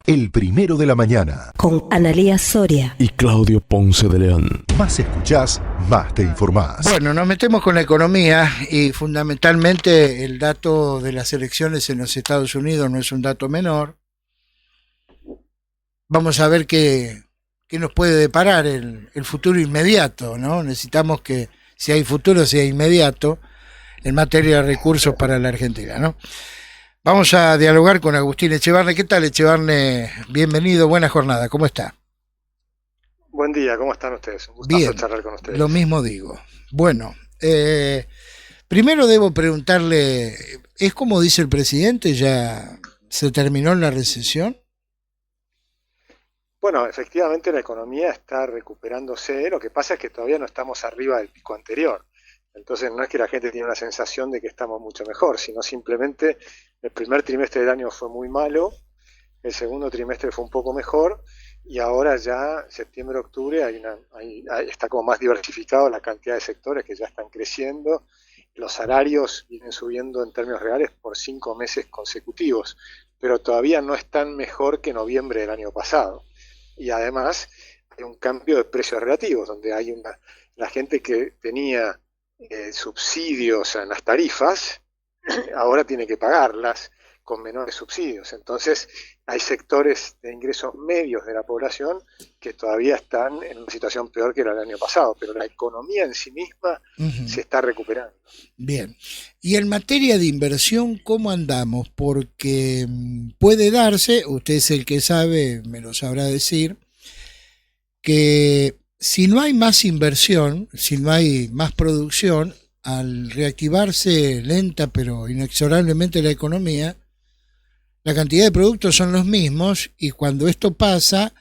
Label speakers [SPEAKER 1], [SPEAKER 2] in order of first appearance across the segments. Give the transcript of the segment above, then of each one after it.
[SPEAKER 1] El Primero de la Mañana.
[SPEAKER 2] Con Analía Soria
[SPEAKER 3] y Claudio Ponce de León.
[SPEAKER 1] Más escuchás, más te informás.
[SPEAKER 4] Bueno, nos metemos con la economía y fundamentalmente el dato de las elecciones en los Estados Unidos no es un dato menor. Vamos a ver qué nos puede deparar el futuro inmediato, ¿no? Necesitamos que si hay futuro sea inmediato en materia de recursos para la Argentina, ¿no? Vamos a dialogar con Agustín Echevarne. ¿Qué tal, Echevarne? Bienvenido, buena jornada. ¿Cómo está?
[SPEAKER 5] Buen día, ¿cómo están ustedes? Un gustazo
[SPEAKER 4] Bien,
[SPEAKER 5] charlar con ustedes.
[SPEAKER 4] Lo mismo digo. Bueno, primero debo preguntarle, ¿es como dice el presidente? ¿Ya se terminó la recesión?
[SPEAKER 5] Bueno, efectivamente la economía está recuperándose, lo que pasa es que todavía no estamos arriba del pico anterior. Entonces no es que la gente tiene una sensación de que estamos mucho mejor, sino simplemente el primer trimestre del año fue muy malo, el segundo trimestre fue un poco mejor y ahora ya septiembre, octubre está como más diversificado la cantidad de sectores que ya están creciendo. Los salarios vienen subiendo en términos reales por 5 meses consecutivos, pero todavía no están mejor que noviembre del año pasado. Y además hay un cambio de precios relativos, donde hay la gente que tenía subsidios en las tarifas, ahora tiene que pagarlas con menores subsidios. Entonces hay sectores de ingresos medios de la población que todavía están en una situación peor que la del año pasado, pero la economía en sí misma se está recuperando.
[SPEAKER 4] Bien. Y en materia de inversión, ¿cómo andamos? Porque puede darse, usted es el que sabe, me lo sabrá decir, que si no hay más inversión, si no hay más producción, al reactivarse lenta pero inexorablemente la economía, la cantidad de productos son los mismos y cuando esto pasa,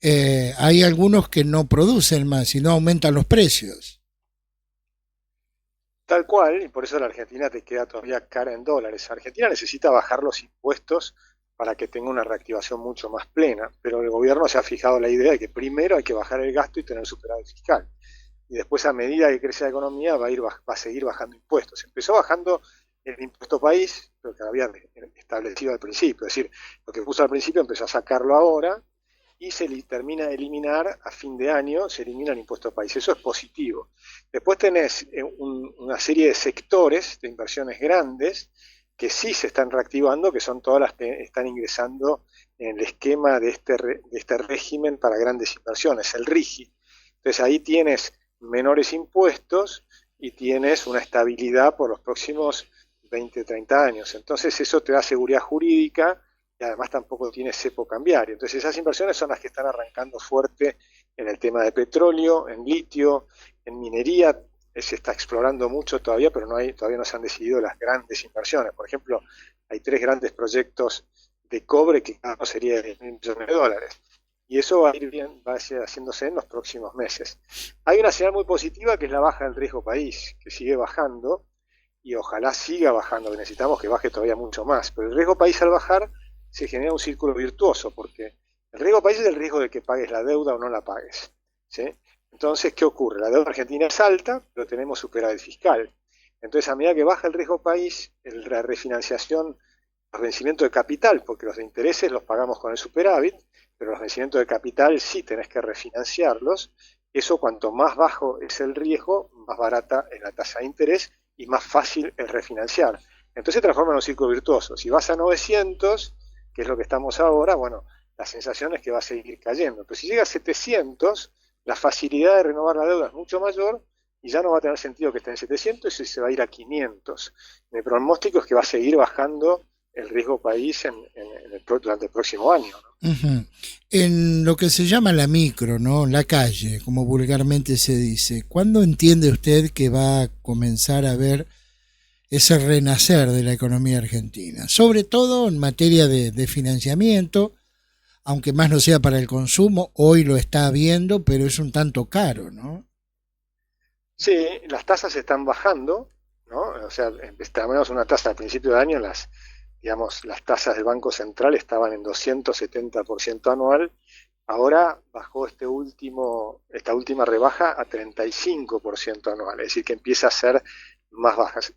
[SPEAKER 4] hay algunos que no producen más y no aumentan los precios.
[SPEAKER 5] Tal cual, y por eso la Argentina te queda todavía cara en dólares. Argentina necesita bajar los impuestos para que tenga una reactivación mucho más plena, pero el gobierno se ha fijado la idea de que primero hay que bajar el gasto y tener superávit fiscal. Y después, a medida que crece la economía, va a seguir bajando impuestos. Empezó bajando el impuesto país, lo que había establecido al principio, es decir, lo que puso al principio empezó a sacarlo ahora y se termina de eliminar a fin de año, se elimina el impuesto país. Eso es positivo. Después tenés una serie de sectores de inversiones grandes que sí se están reactivando, que son todas las que están ingresando en el esquema de este régimen para grandes inversiones, el RIGI. Entonces ahí tienes menores impuestos y tienes una estabilidad por los próximos 20, 30 años. Entonces eso te da seguridad jurídica y además tampoco tiene cepo cambiario. Entonces esas inversiones son las que están arrancando fuerte en el tema de petróleo, en litio, en minería. Se está explorando mucho todavía, pero todavía no se han decidido las grandes inversiones. Por ejemplo, hay 3 grandes proyectos de cobre que cada uno sería de $1.000 millones. Y eso va a ir bien, va a ir haciéndose en los próximos meses. Hay una señal muy positiva que es la baja del riesgo país, que sigue bajando y ojalá siga bajando, que necesitamos que baje todavía mucho más. Pero el riesgo país al bajar se genera un círculo virtuoso, porque el riesgo país es el riesgo de que pagues la deuda o no la pagues, ¿sí? Entonces, ¿qué ocurre? La deuda argentina es alta, pero tenemos superávit fiscal. Entonces, a medida que baja el riesgo país, la refinanciación, los vencimientos de capital, porque los de intereses los pagamos con el superávit, pero los vencimientos de capital sí tenés que refinanciarlos. Eso, cuanto más bajo es el riesgo, más barata es la tasa de interés y más fácil es refinanciar. Entonces se transforma en un círculo virtuoso. Si vas a 900, que es lo que estamos ahora, bueno, la sensación es que va a seguir cayendo. Pero si llega a 700, la facilidad de renovar la deuda es mucho mayor y ya no va a tener sentido que esté en 700 y se va a ir a 500. Mi pronóstico es que va a seguir bajando el riesgo país durante el próximo año, ¿no?
[SPEAKER 4] Uh-huh. En lo que se llama la micro, ¿no? La calle, como vulgarmente se dice, ¿cuándo entiende usted que va a comenzar a ver ese renacer de la economía argentina? Sobre todo en materia de financiamiento, aunque más no sea para el consumo, hoy lo está viendo, pero es un tanto caro, ¿no?
[SPEAKER 5] Sí, las tasas están bajando, ¿no? O sea, tenemos una tasa al principio de año, las tasas del Banco Central estaban en 270% anual, ahora bajó esta última rebaja a 35% anual, es decir, que empieza a ser más bajas.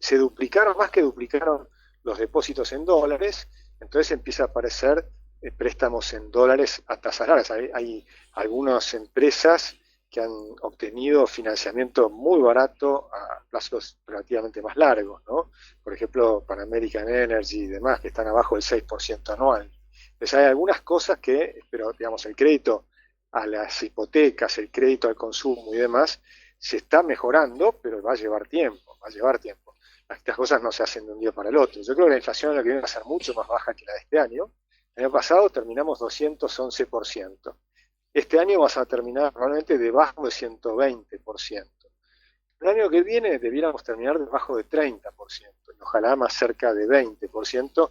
[SPEAKER 5] Más que duplicaron los depósitos en dólares, entonces empieza a aparecer préstamos en dólares a tasas largas. Hay algunas empresas que han obtenido financiamiento muy barato a plazos relativamente más largos, ¿no? Por ejemplo, Pan American Energy y demás, que están abajo del 6% anual. Entonces hay algunas cosas que, pero digamos, el crédito a las hipotecas, el crédito al consumo y demás, se está mejorando, pero va a llevar tiempo, va a llevar tiempo. Estas cosas no se hacen de un día para el otro. Yo creo que la inflación lo que viene a ser mucho más baja que la de este año. El año pasado terminamos 211%. Este año vas a terminar probablemente debajo de 120%. El año que viene debiéramos terminar debajo de 30%, y ojalá más cerca de 20%.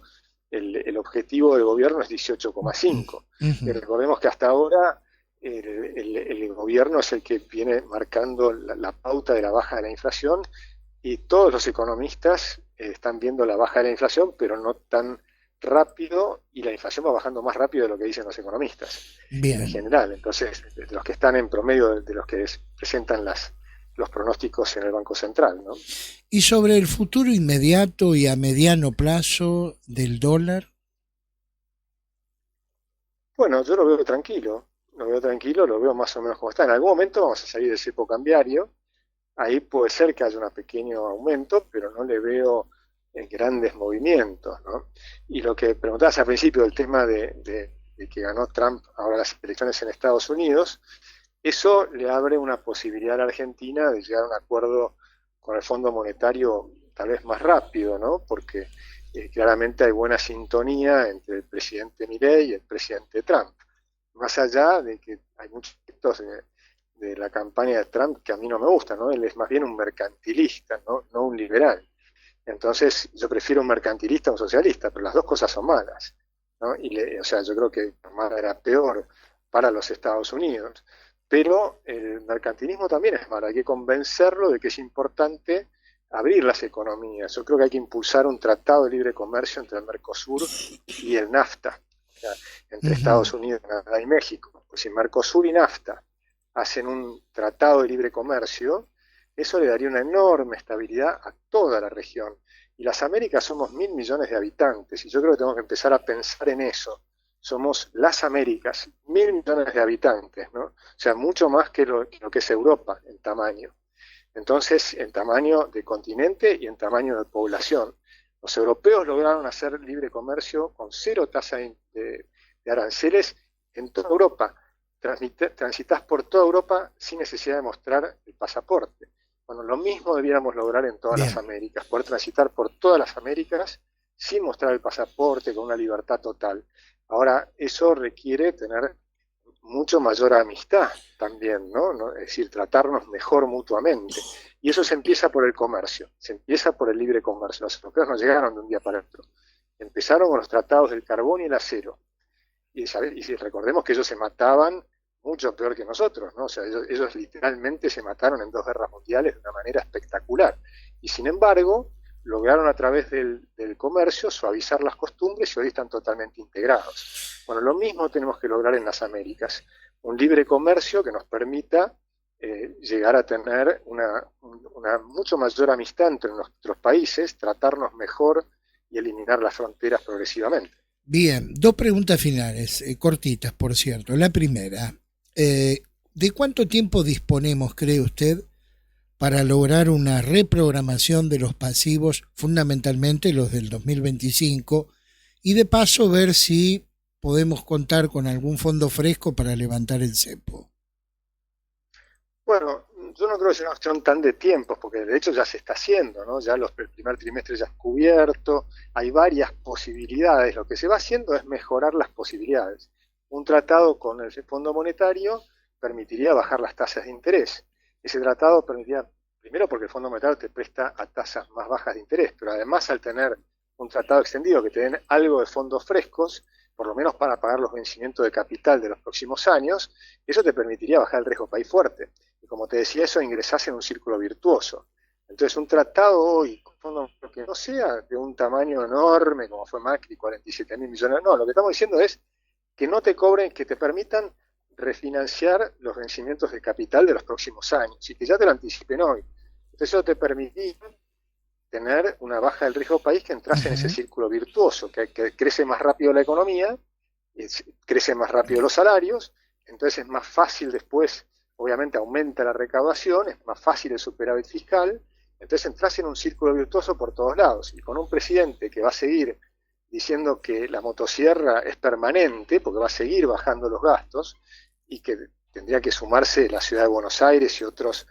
[SPEAKER 5] El objetivo del gobierno es 18,5%. Y recordemos que hasta ahora el gobierno es el que viene marcando la pauta de la baja de la inflación, y todos los economistas están viendo la baja de la inflación, pero no tan rápido, y la inflación va bajando más rápido de lo que dicen los economistas.
[SPEAKER 4] Bien.
[SPEAKER 5] En general. Entonces, de los que están en promedio de los que presentan los pronósticos en el Banco Central, ¿no?
[SPEAKER 4] ¿Y sobre el futuro inmediato y a mediano plazo del dólar?
[SPEAKER 5] Bueno, yo lo veo tranquilo, lo veo más o menos como está. En algún momento vamos a salir del cepo cambiario, ahí puede ser que haya un pequeño aumento, pero no le veo grandes movimientos, ¿no? Y lo que preguntabas al principio del tema de que ganó Trump ahora las elecciones en Estados Unidos, eso le abre una posibilidad a la Argentina de llegar a un acuerdo con el Fondo Monetario tal vez más rápido, ¿no? Porque claramente hay buena sintonía entre el presidente Milei y el presidente Trump. Más allá de que hay muchos aspectos de la campaña de Trump que a mí no me gustan, ¿no? Él es más bien un mercantilista, no un liberal. Entonces yo prefiero un mercantilista a un socialista, pero las dos cosas son malas, ¿no? O sea, yo creo que Obama era peor para los Estados Unidos, pero el mercantilismo también es malo, hay que convencerlo de que es importante abrir las economías. Yo creo que hay que impulsar un tratado de libre comercio entre el Mercosur y el NAFTA, o sea, entre Estados Unidos, Canadá y México. Pues si Mercosur y NAFTA hacen un tratado de libre comercio, eso le daría una enorme estabilidad a toda la región. Y las Américas somos 1.000 millones de habitantes, y yo creo que tenemos que empezar a pensar en eso. Somos las Américas, 1.000 millones de habitantes, ¿no? O sea, mucho más que lo que es Europa en tamaño. Entonces, en tamaño de continente y en tamaño de población. Los europeos lograron hacer libre comercio con 0 tasa de aranceles en toda Europa. Transitas por toda Europa sin necesidad de mostrar el pasaporte. Bueno, lo mismo debiéramos lograr en todas las Américas, poder transitar por todas las Américas sin mostrar el pasaporte, con una libertad total. Ahora, eso requiere tener mucho mayor amistad también, ¿no? Es decir, tratarnos mejor mutuamente. Y eso se empieza por el comercio, se empieza por el libre comercio. Los europeos no llegaron de un día para otro. Empezaron con los tratados del carbón y el acero. Y recordemos que ellos se mataban mucho peor que nosotros, ¿no? O sea, ellos literalmente se mataron en 2 guerras mundiales de una manera espectacular. Y sin embargo, lograron a través del comercio suavizar las costumbres, y hoy están totalmente integrados. Bueno, lo mismo tenemos que lograr en las Américas. Un libre comercio que nos permita llegar a tener una mucho mayor amistad entre nuestros países, tratarnos mejor y eliminar las fronteras progresivamente.
[SPEAKER 4] Bien, 2 preguntas finales, cortitas, por cierto. La primera, ¿de cuánto tiempo disponemos, cree usted, para lograr una reprogramación de los pasivos, fundamentalmente los del 2025, y de paso ver si podemos contar con algún fondo fresco para levantar el cepo?
[SPEAKER 5] Bueno, yo no creo que sea una cuestión tan de tiempos, porque de hecho ya se está haciendo, ¿no? Ya el primer trimestre ya es cubierto, hay varias posibilidades. Lo que se va haciendo es mejorar las posibilidades. Un tratado con el Fondo Monetario permitiría bajar las tasas de interés. Ese tratado permitiría, primero porque el Fondo Monetario te presta a tasas más bajas de interés, pero además al tener un tratado extendido que te den algo de fondos frescos, por lo menos para pagar los vencimientos de capital de los próximos años, eso te permitiría bajar el riesgo país fuerte. Y como te decía, eso ingresás en un círculo virtuoso. Entonces, un tratado hoy, que no sea de un tamaño enorme, como fue Macri, 47.000 millones, no, lo que estamos diciendo es que no te cobren, que te permitan refinanciar los vencimientos de capital de los próximos años, y que ya te lo anticipen hoy. Entonces, eso te permitiría tener una baja del riesgo país, que entras en ese círculo virtuoso, que crece más rápido la economía, crecen más rápido los salarios, entonces es más fácil después, obviamente aumenta la recaudación, es más fácil el superávit fiscal, entonces entras en un círculo virtuoso por todos lados, y con un presidente que va a seguir diciendo que la motosierra es permanente, porque va a seguir bajando los gastos, y que tendría que sumarse la ciudad de Buenos Aires y otras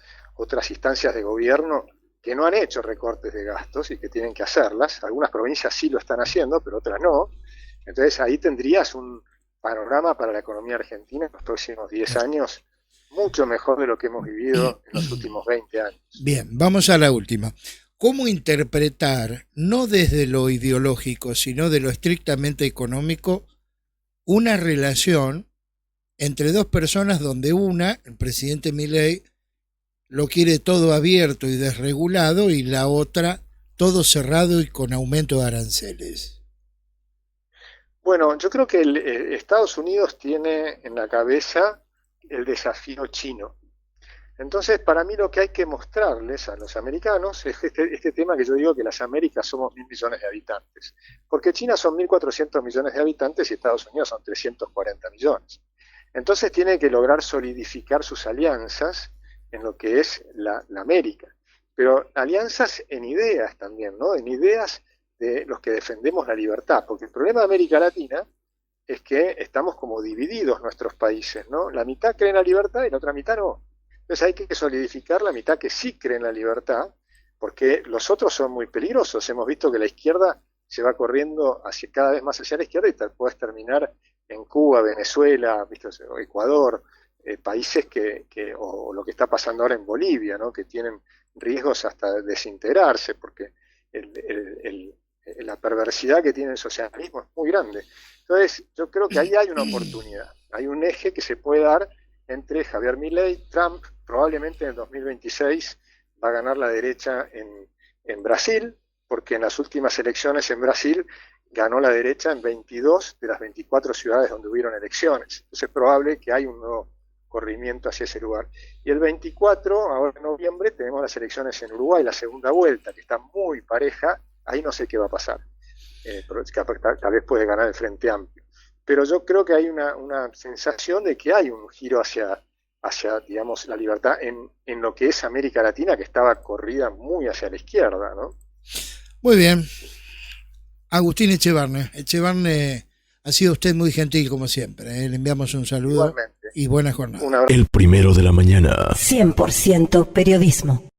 [SPEAKER 5] instancias de gobierno que no han hecho recortes de gastos y que tienen que hacerlas. Algunas provincias sí lo están haciendo, pero otras no. Entonces ahí tendrías un panorama para la economía argentina en los próximos 10 años mucho mejor de lo que hemos vivido en los últimos 20 años.
[SPEAKER 4] Bien, vamos a la última. ¿Cómo interpretar, no desde lo ideológico, sino de lo estrictamente económico, una relación entre dos personas donde una, el presidente Milei, lo quiere todo abierto y desregulado, y la otra todo cerrado y con aumento de aranceles?
[SPEAKER 5] Bueno, yo creo que Estados Unidos tiene en la cabeza el desafío chino. Entonces, para mí lo que hay que mostrarles a los americanos es este tema que yo digo que las Américas somos 1.000 millones de habitantes. Porque China son 1.400 millones de habitantes y Estados Unidos son 340 millones. Entonces tiene que lograr solidificar sus alianzas en lo que es la América. Pero alianzas en ideas también, ¿no? En ideas de los que defendemos la libertad. Porque el problema de América Latina es que estamos como divididos nuestros países, ¿no? La mitad cree en la libertad y la otra mitad no. Entonces hay que solidificar la mitad que sí cree en la libertad, porque los otros son muy peligrosos. Hemos visto que la izquierda se va corriendo cada vez más hacia la izquierda y puedes terminar en Cuba, Venezuela, ¿viste? O Ecuador, países o lo que está pasando ahora en Bolivia, ¿no? Que tienen riesgos hasta de desintegrarse, porque la perversidad que tiene el socialismo es muy grande. Entonces yo creo que ahí hay una oportunidad, hay un eje que se puede dar entre Javier Milei, Trump. Probablemente en el 2026 va a ganar la derecha en Brasil, porque en las últimas elecciones en Brasil ganó la derecha en 22 de las 24 ciudades donde hubieron elecciones. Entonces es probable que hay un nuevo corrimiento hacia ese lugar. Y el 24, ahora en noviembre, tenemos las elecciones en Uruguay, la segunda vuelta, que está muy pareja. Ahí no sé qué va a pasar. Pero tal vez puede ganar el Frente Amplio. Pero yo creo que hay una sensación de que hay un giro hacia digamos, la libertad en lo que es América Latina, que estaba corrida muy hacia la izquierda, ¿no?
[SPEAKER 4] Muy bien. Agustín Echevarne. Echevarne, ha sido usted muy gentil como siempre. Le enviamos un saludo.
[SPEAKER 5] Igualmente.
[SPEAKER 4] Y buena jornada.
[SPEAKER 5] Un abrazo.
[SPEAKER 3] El primero de la mañana.
[SPEAKER 2] 100% periodismo.